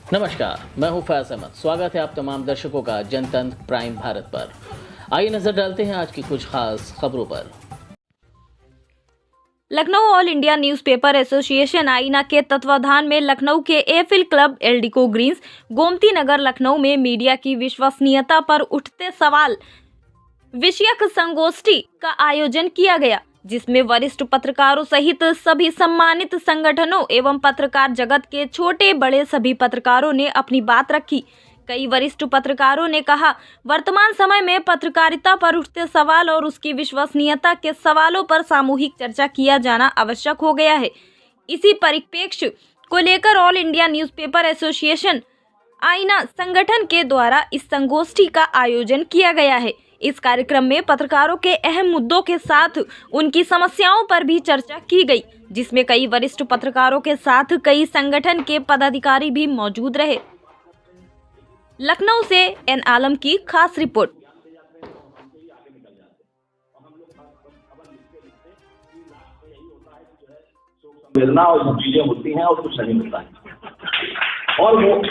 नमस्कार, मैं हूं फैज अहमद। स्वागत है आप तमाम दर्शकों का जनतंत्र प्राइम भारत पर। आइए नजर डालते हैं आज की कुछ खास खबरों पर। Lucknow all India newspaper association Aaina के तत्वाधान में लखनऊ के Eiffel club Eldeco greens Gomti Nagar Lucknow में मीडिया की विश्वसनीयता पर उठते सवाल विषयक संगोष्ठी का आयोजन किया गया, जिसमें वरिष्ठ पत्रकारों सहित सभी सम्मानित संगठनों एवं पत्रकार जगत के छोटे बड़े सभी पत्रकारों ने अपनी बात रखी। कई वरिष्ठ पत्रकारों ने कहा, वर्तमान समय में पत्रकारिता पर उठते सवाल और उसकी विश्वसनीयता के सवालों पर सामूहिक चर्चा किया जाना आवश्यक हो गया है। इसी परिप्रेक्ष्य को लेकर ऑल इंडिया न्यूज़पेपर एसोसिएशन आईना संगठन के द्वारा इस संगोष्ठी का आयोजन किया गया है। इस कार्यक्रम में पत्रकारों के अहम मुद्दों के साथ उनकी समस्याओं पर भी चर्चा की गई, जिसमें कई वरिष्ठ पत्रकारों के साथ कई संगठन के पदाधिकारी भी मौजूद रहे। लखनऊ से एन आलम की खास रिपोर्ट। संवेदना और जो चीजें होती हैं और कुछ नहीं मिलता है। और वो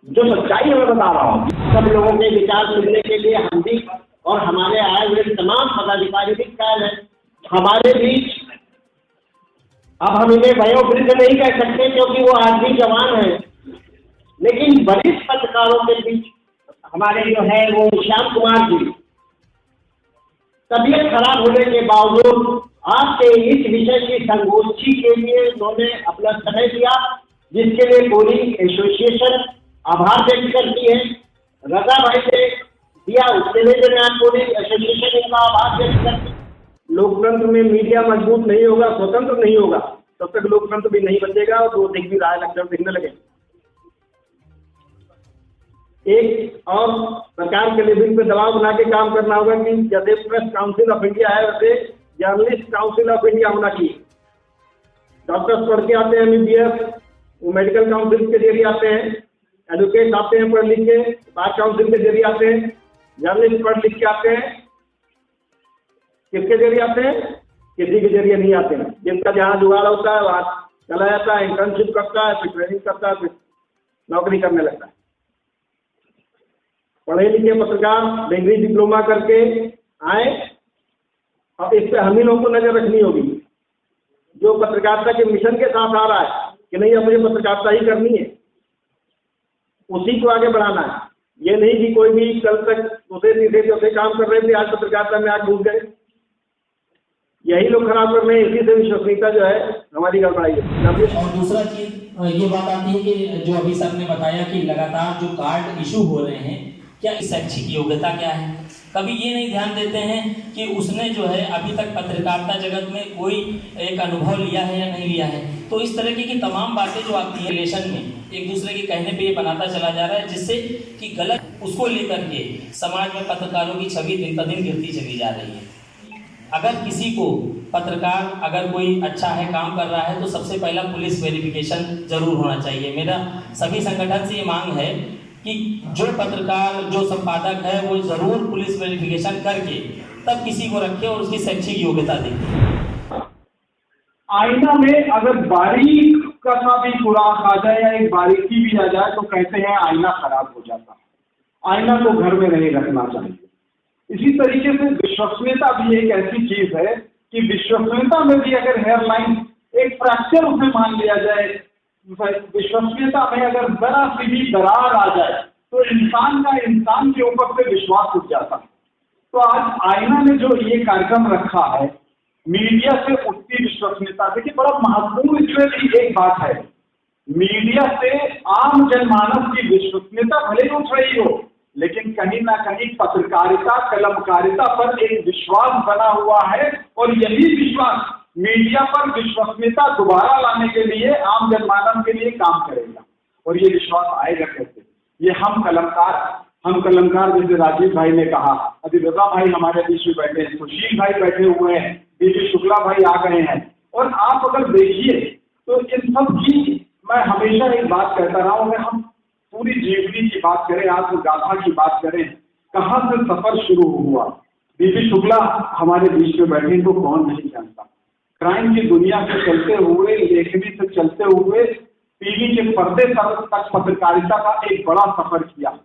जो सच्चाई मैं बता रहा हूँ, सब लोगों के विचार सुनने के लिए हम भी और हमारे आए हुए तमाम पदाधिकारी भी कायल हैं हमारे बीच। अब हम इन्हें वयोवृद्ध नहीं कह सकते क्योंकि वो आज भी जवान है, लेकिन वरिष्ठ पत्रकारों के बीच हमारे जो है वो श्याम कुमार जी, तबीयत खराब होने के बावजूद आपके इस विषय की संगोष्ठी के लिए उन्होंने अपना समय दिया, जिसके लिए पूरी एसोसिएशन आभार व्यक्त करती है। रजा भाई ने दिया, उसके लिए जो मैं पूरी एसोसिएशन इनका आभार व्यक्त करती है। लोकतंत्र में मीडिया मजबूत नहीं होगा, स्वतंत्र नहीं होगा, तब तक लोकतंत्र भी नहीं बचेगा और वो दिख भी रहा है, लक्षण दिखने लगे। एक और सरकार के लेवल पे दबाव बना के काम करना होगा कि जैसे प्रेस काउंसिल ऑफ इंडिया है वैसे जर्नलिस्ट काउंसिल ऑफ इंडिया होना चाहिए। डॉक्टर्स पढ़ के आते हैं MBBS, वो मेडिकल काउंसिल के जरिए आते हैं, एडवोकेट आते हैं पढ़ लिख के, बार काउंसिल के जरिए आते हैं, जर्नलिस्ट पढ़ लिख के आते हैं। किसके जरिए आते हैं? किसी के जरिए नहीं आते हैं। जिनका जहाँ जुगाड़ होता है वहाँ चला जाता है, इंटर्नशिप करता है, फिर ट्रेनिंग करता है, फिर नौकरी करने लगता है। पढ़े लिखे पत्रकार डिग्री डिप्लोमा करके आए, अब इस पे हम ही लोगों को नजर रखनी होगी। जो पत्रकारिता के मिशन के साथ आ रहा है कि नहीं अब मुझे पत्रकारिता ही करनी है, उसी को आगे बढ़ाना है। ये नहीं कि कोई भी कल तक दूसरे चौथे काम कर रहे थे, आज पत्रकारिता में आग घुस गए। यही लोग खराब कर रहे हैं, इसी से विश्वसनीयता जो है हमारी गड़बड़ाई है। और दूसरा चीज ये बात आती है कि जो अभी सर ने बताया कि लगातार जो कार्ड इशू हो रहे हैं, क्या इस शैक्षिक योग्यता क्या है? कभी ये नहीं ध्यान देते हैं कि उसने जो है अभी तक पत्रकारिता जगत में कोई एक अनुभव लिया है या नहीं लिया है। तो इस तरह की तमाम बातें जो आती है रिलेशन में एक दूसरे के कहने पे ये बनाता चला जा रहा है, जिससे कि गलत उसको लेकर के समाज में पत्रकारों की छवि दिन पर दिन गिरती चली जा रही है। अगर किसी को पत्रकार अगर कोई अच्छा है काम कर रहा है तो सबसे पहला पुलिस वेरिफिकेशन जरूर होना चाहिए। मेरा सभी संगठन से ये मांग है कि जो पत्रकार जो संपादक है वो जरूर पुलिस वेरिफिकेशन करके तब किसी को रखे और उसकी शैक्षिक योग्यता दें। आईना में अगर बारीक का भी खुराक आ जाए या एक बारीकी भी आ जाए तो कहते हैं आईना खराब हो जाता है। आईना को घर में नहीं रखना चाहिए। इसी तरीके से विश्वसनीयता भी एक ऐसी चीज है कि विश्वसनीयता में भी अगर हेयरलाइन एक फ्रैक्चर उसे मान लिया जाए, विश्वसनीयता में अगर जरा सी भी दरार आ जाए तो इंसान का इंसान के ऊपर से विश्वास उठ जाता है। तो आज आईना ने जो ये कार्यक्रम रखा है, मीडिया से उठती विश्वसनीयता, देखिए बड़ा महत्वपूर्ण इसमें एक बात है, मीडिया से आम जनमानस की विश्वसनीयता भले ही उठ रही हो, लेकिन कहीं ना कहीं पत्रकारिता कलमकारिता पर एक विश्वास बना हुआ है और यही विश्वास मीडिया पर विश्वसनीयता दोबारा लाने के लिए आम जनमानस के लिए काम करेगा। और ये विश्वास आएगा कैसे? ये हम कलमकार जैसे राजीव भाई ने कहा, अभी रजा भाई हमारे बीच में बैठे हैं, सुशील भाई बैठे हुए हैं, बीपी शुक्ला भाई आ गए हैं। और आप अगर देखिए तो इन सब की मैं हमेशा एक बात कहता रहा हूं, अगर हम पूरी जीवनी की बात करें, आत्मगाथा की बात करें, कहाँ से सफर शुरू हुआ। बीपी शुक्ला हमारे बीच में बैठे, इनको कौन नहीं जानता। क्राइम की दुनिया से चलते हुए, लेखनी से चलते हुए टीवी के पर्दे तक पत्रकारिता का एक बड़ा सफर किया।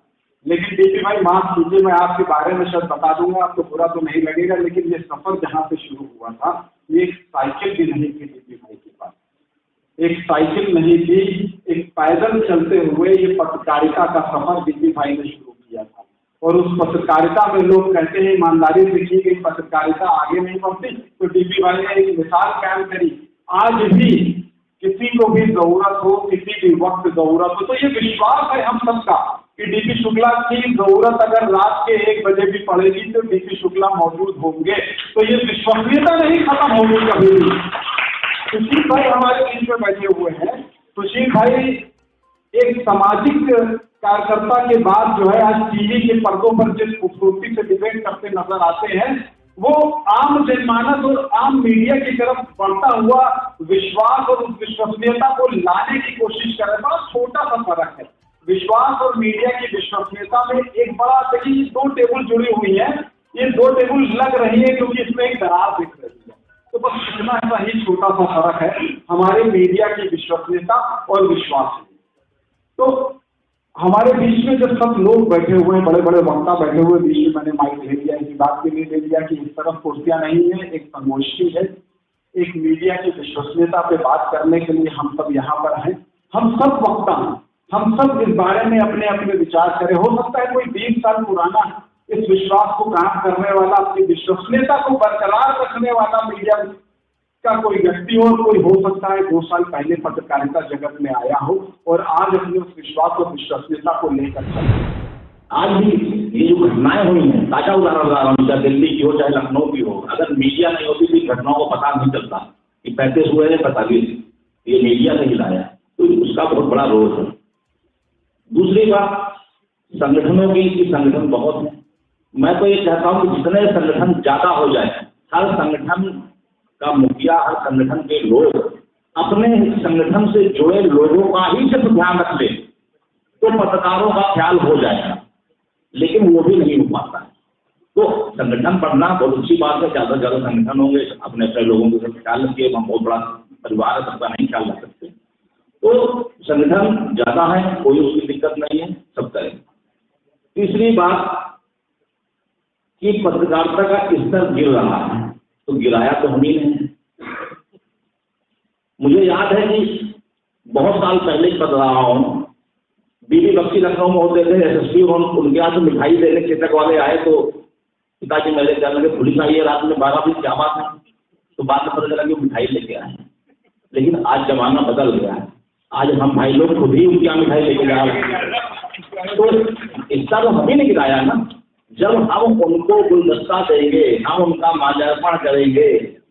लेकिन डीपी भाई माफ कीजिए, मैं आपके बारे में शायद बता दूंगा, आपको बुरा तो नहीं लगेगा, लेकिन ये सफर जहाँ से शुरू हुआ था, ये एक साइकिल भी नहीं थी डीपी भाई के पास, एक साइकिल नहीं थी, एक पैदल चलते हुए ये पत्रकारिता का सफर डीपी भाई ने शुरू किया था। और उस पत्रकारिता में लोग कहते हैं ईमानदारी से की गई पत्रकारिता आगे नहीं बढ़ती, तो डीपी भाई ने एक मिसाल कायम करी। आज भी किसी को भी जरूरत हो, किसी भी वक्त जरूरत हो, तो ये विश्वास है हम सबका कि डीपी शुक्ला की जरूरत अगर रात के 1 बजे भी पड़ेगी तो डीपी शुक्ला मौजूद होंगे। तो ये विश्वसनीयता नहीं खत्म होगी कभी भी। सुशील भाई हमारे बीच में बैठे हुए हैं। सुशील भाई एक सामाजिक कार्यकर्ता के बाद जो है आज टीवी के पर्दों पर जिस खूबसूरती से डिबेट करते नजर आते हैं, वो आम जनमानस और आम मीडिया की तरफ बढ़ता हुआ विश्वास और उस विश्वसनीयता को लाने की कोशिश कर रहे हैं। बड़ा छोटा सा फर्क है विश्वास और मीडिया की विश्वसनीयता में। एक बड़ा, देखिए 2 टेबल जुड़ी हुई है, ये 2 टेबल लग रही है क्योंकि इसमें एक दरार दिख रही है। तो बस इतना सा ही छोटा सा फर्क है हमारे मीडिया की विश्वसनीयता और विश्वास। तो हमारे बीच में जब सब लोग बैठे हुए हैं, बड़े बड़े वक्ता बैठे हुए, बीच में मैंने माइक ले लिया, इसी बात के लिए ले लिया कि इस तरफ कुर्सियां नहीं है, एक संगोष्ठी है, एक मीडिया की विश्वसनीयता पे बात करने के लिए हम सब यहाँ पर हैं। हम सब वक्ता हैं, हम सब इस बारे में अपने अपने विचार करें। हो सकता है कोई 20 साल पुराना इस विश्वास को काम करने वाला, अपनी विश्वसनीयता को बरकरार रखने वाला मीडिया का कोई व्यक्ति हो, कोई हो सकता है 2 साल पहले पत्रकारिता जगत में आया हो और आज अपने उस विश्वास और विश्वसनीयता को लेकर चले। आज भी ये जो घटनाएं हुई हैं, ताजा उदाहरण बता रहा हूँ, चाहे दिल्ली की हो चाहे लखनऊ की हो, अगर मीडिया नहीं होती थी घटनाओं को पता नहीं चलता कि 35 हुए हैं 45, ये मीडिया ने हिलाया, तो उसका बहुत बड़ा रोल है। दूसरी बात, संगठनों की संगठन बहुत है। मैं तो ये चाहता हूँ कि जितने संगठन ज्यादा हो जाए, हर संगठन का मुखिया, हर संगठन के लोग अपने संगठन से जुड़े लोगों का ही सिर्फ ध्यान रख ले तो पत्रकारों का ख्याल हो जाएगा, लेकिन वो भी नहीं हो पाता है। तो संगठन बढ़ना बहुत अच्छी बात है, ज्यादा से ज्यादा संगठन होंगे, अपने अपने लोगों को सब ख्याल रखिए। हम बहुत बड़ा परिवार है, सबका नहीं ख्याल रख सकते, तो संगठन ज्यादा है, कोई उसकी दिक्कत नहीं है, सब करें। तीसरी बात कि पत्रकारिता का स्तर गिर रहा है, तो गिराया तो हम ही नहीं। मुझे याद है कि बहुत साल पहले पढ़ रहा हूँ, बीबी बख्शी लखनऊ में होते थे, SSP, उनके यहाँ से मिठाई देने चेतक वाले आए, तो पिताजी मेरे कहने लगे पुलिस आई है रात में 12 बजे, क्या बात है? तो बाद में पता चला कि मिठाई लेके आए। लेकिन आज जमाना बदल गया है, आज हम भाई लोग खुद ही उनके यहाँ मिठाई लेके जा रहे हैं। तो इसका तो हम ही नहीं गिराया ना। जब हम उनको गुलदस्ता देंगे, हम उनका माल्यार्पण करेंगे,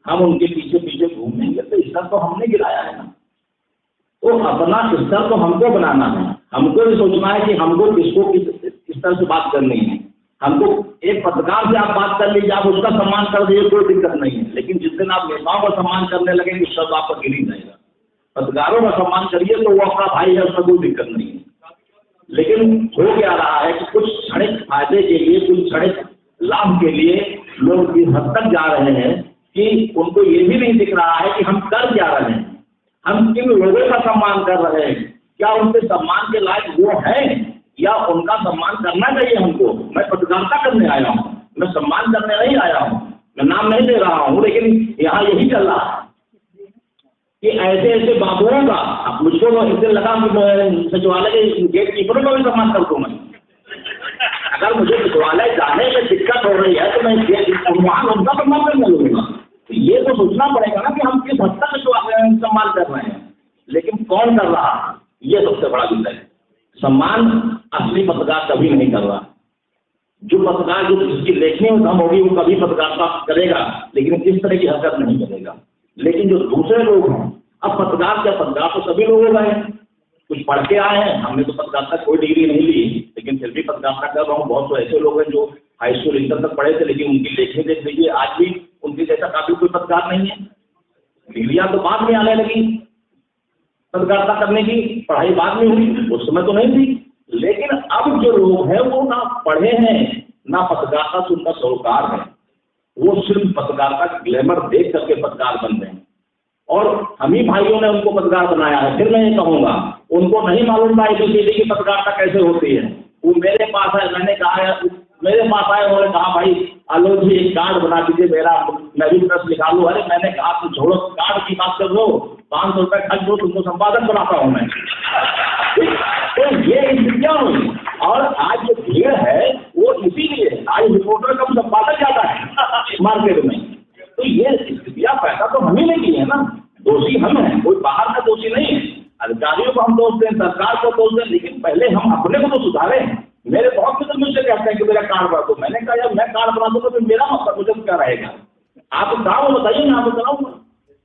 हम उनके पीछे पीछे घूमेंगे, तो स्तर तो हमने गिराया है ना। तो अपना स्तर तो हमको बनाना है, हमको भी सोचना है कि हमको किसको किस स्तर से बात करनी है। हमको एक पत्रकार से आप बात कर लीजिए, आप उसका सम्मान कर दीजिए, कोई दिक्कत नहीं है, लेकिन जिस दिन आप नेताओं का सम्मान करने लगेंगे सब आपका गिर ही जाएगा। पत्रकारों का सम्मान करिए तो वो अपना भाई है, उसमें कोई दिक्कत नहीं है। लेकिन हो क्या रहा है कि कुछ क्षणिक फायदे के लिए, कुछ क्षणिक लाभ के लिए लोग इस हद तक जा रहे हैं कि उनको ये भी नहीं दिख रहा है कि हम कर क्या रहे हैं, हम किन लोगों का सम्मान कर रहे हैं, क्या उनके सम्मान के लायक वो हैं या उनका सम्मान करना चाहिए हमको। मैं पत्रकारिता करने आया हूँ, मैं सम्मान करने नहीं आया हूँ, मैं नाम नहीं दे रहा हूँ, लेकिन यहाँ यही चल रहा है कि ऐसे ऐसे बाबुओं का, अब मुझको इससे लगा कि सचिवालय के गेट कीपरों का भी सम्मान कर दूँ मैं। अगर मुझे सचिवालय जाने में दिक्कत हो रही है तो मैं वहाँ उनका सम्मान करने लगूंगा। तो ये तो सोचना पड़ेगा ना कि हम किस हद तक सम्मान कर रहे हैं, लेकिन कौन कर रहा है, ये सबसे बड़ा विषय है। सम्मान असली पत्रकार कभी नहीं कर रहा। जो पत्रकार जो जिसकी लेखनी में दम होगी वो कभी पत्रकारिता करेगा, लेकिन इस तरह की हरकत नहीं करेगा। लेकिन जो दूसरे लोग हैं, अब पत्रकार तो सभी लोग हो गए हैं, कुछ पढ़ के आए हैं, हमने तो पत्रकारिता कोई डिग्री नहीं ली, लेकिन फिर भी पत्रकारिता कर रहा हूँ। बहुत तो ऐसे लोग हैं जो हाई स्कूल इंटर तक पढ़े थे, लेकिन उनकी लेखनी देख लीजिए, आज भी उनके जैसा काफी कोई पत्रकार नहीं है। डिग्रियां तो बाद में आने लगी, पत्रकारिता करने की पढ़ाई बाद में हुई, उस समय तो नहीं थी। लेकिन अब जो लोग हैं वो ना पढ़े हैं ना पत्रकारिता से उनका सरोकार है, वो सिर्फ पत्रकारिता का ग्लैमर देख करके पत्रकार बन रहे हैं। और हम ही भाइयों ने उनको पत्रकार बनाया है। फिर मैं ये कहूँगा, उनको नहीं मालूम था ABCD की पत्रकारिता कैसे होती है। वो मेरे पास है, मैंने कहा, मेरे पास आए, उन्होंने कहा भाई आलोक जी एक कार्ड बना दीजिए मेरा, मैं भी प्रेस लिखा लूँ। अरे मैंने कहा तुम छोड़ो, कार्ड की बात कर लो, 500 रुपये खर्च दो, तुमको संपादक बनाता हूँ मैं। तो ये स्थितियाँ हुई। और आज जो भीड़ है वो इसीलिए, आज रिपोर्टर कम संपादक ज़्यादा है मार्केट में। तो ये स्थितियाँ पैदा तो हम ही ने की है ना, दोषी हम हैं, कोई बाहर का दोषी नहीं है। अधिकारियों को हम दोष दें, सरकार को दोष दें, लेकिन पहले हम अपने को तो सुधारें। मेरे बहुत मित्र मुझसे कहते हैं कि मेरा कार्ड बना दो। मैंने कहा यार मैं कार्ड बना दूंगा तो मेरा मतलब मुझे क्या रहेगा, आप काम बताइए, मैं आपको चलाऊंगा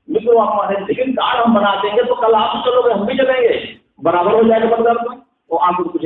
मित्रों आप हमारे। लेकिन कार्ड हम बना देंगे तो कल आप चलोगे, हम भी चलेंगे, बराबर हो जाएगा पत्रकारिता। तो आपको कुछ